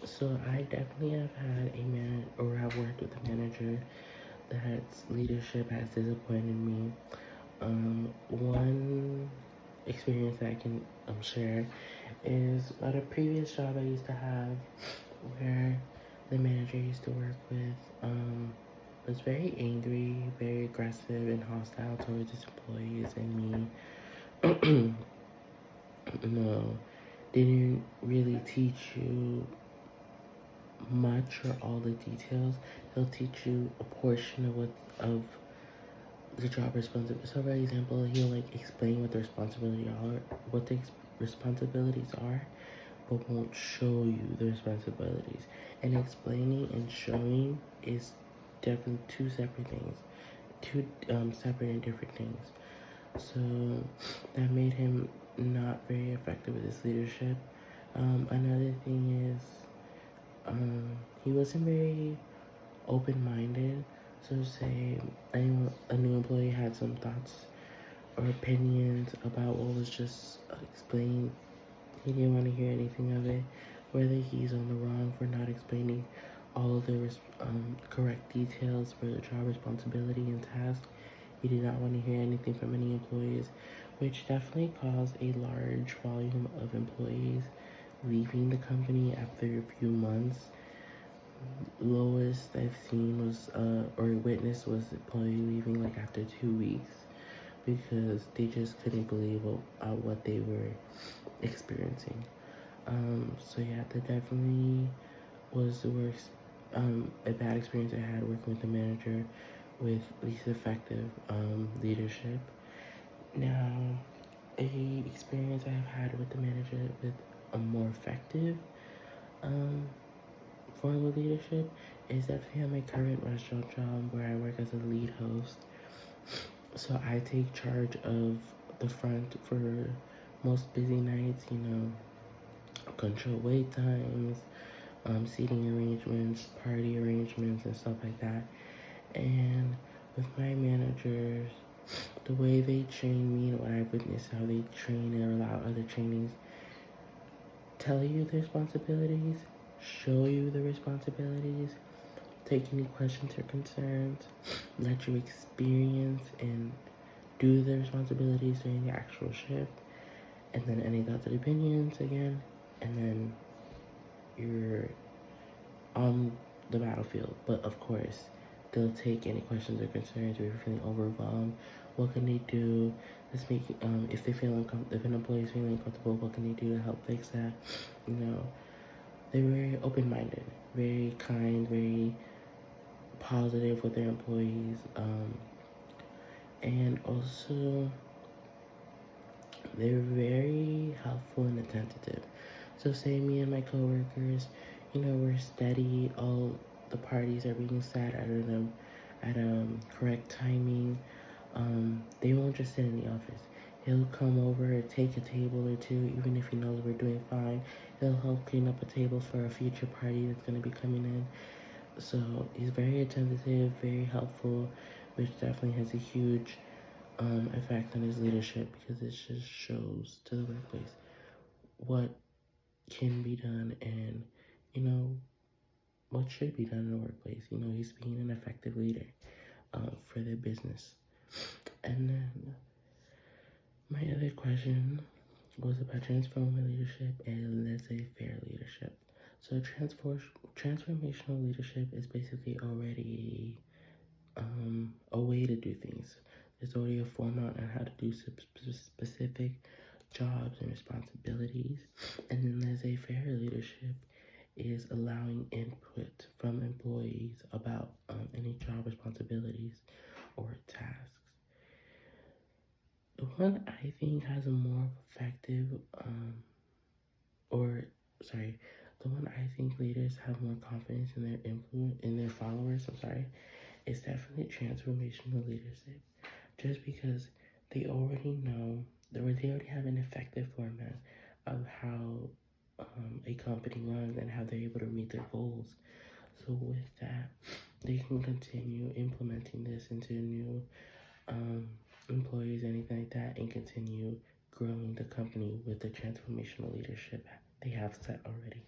So I definitely have had a man, or I've worked with a manager that's leadership has disappointed me. One experience that I can share is at a previous job I used to have, where the manager I used to work with was very angry, very aggressive, and hostile towards his employees and me. No, didn't really teach you much or all the details. He'll teach you a portion of the job responsibility. So, for example, he'll like explain what the responsibilities are, but won't show you the responsibilities. And explaining and showing is definitely two separate things, two separate and different things. So that made him not very effective with his leadership. Another thing is he wasn't very open-minded. So say a new employee had some thoughts or opinions about what was just explained, he didn't want to hear anything of it. Whether he's on the wrong for not explaining all of the correct details for the job responsibility and task, he did not want to hear anything from any employees, which definitely caused a large volume of employees leaving the company after a few months. Lowest I've seen was, or witnessed was employee leaving like after 2 weeks because they just couldn't believe what they were experiencing. So yeah, that definitely was the worst, a bad experience I had working with the manager with least effective leadership. Now, a experience I've had with the manager with a more effective um, form of leadership is definitely at my current restaurant job where I work as a lead host. So I take charge of the front for most busy nights, control wait times, seating arrangements, party arrangements, and stuff like that. And with my managers, the way they train me and what I witnessed how they train and allow other trainees tell you the responsibilities, show you the responsibilities, take any questions or concerns, let you experience and do the responsibilities during the actual shift, and then any thoughts and opinions again, and then you're on the battlefield. But of course, they'll take any questions or concerns if you're feeling overwhelmed. What can they do? Let's make if they feel if an employee is feeling uncomfortable, what can they do to help fix that? You know, they're very open-minded, very kind, very positive with their employees, and also they're very helpful and attentive. So say me and my coworkers, we're steady. All the parties are being sat at correct timing. They won't just sit in the office. He'll come over, take a table or two, even if he knows we're doing fine. He'll help clean up a table for a future party that's gonna be coming in. So he's very attentive, very helpful, which definitely has a huge effect on his leadership because it just shows to the workplace what can be done and you know what should be done in the workplace. He's being an effective leader for the business. And then my other question was about transformational leadership and laissez-faire leadership. So transformational leadership is basically already a way to do things. There's already a format on how to do specific jobs and responsibilities. And then laissez-faire leadership is allowing input from employees about any job responsibilities or tasks. The one I think has a more effective, or sorry, the one I think leaders have more confidence in their influence, in their followers, is definitely transformational leadership. Just because they already know, or they already have an effective format of how a company runs and how they're able to meet their goals. So with that, they can continue implementing this into new employees, anything like that, and continue growing the company with the transformational leadership they have set already.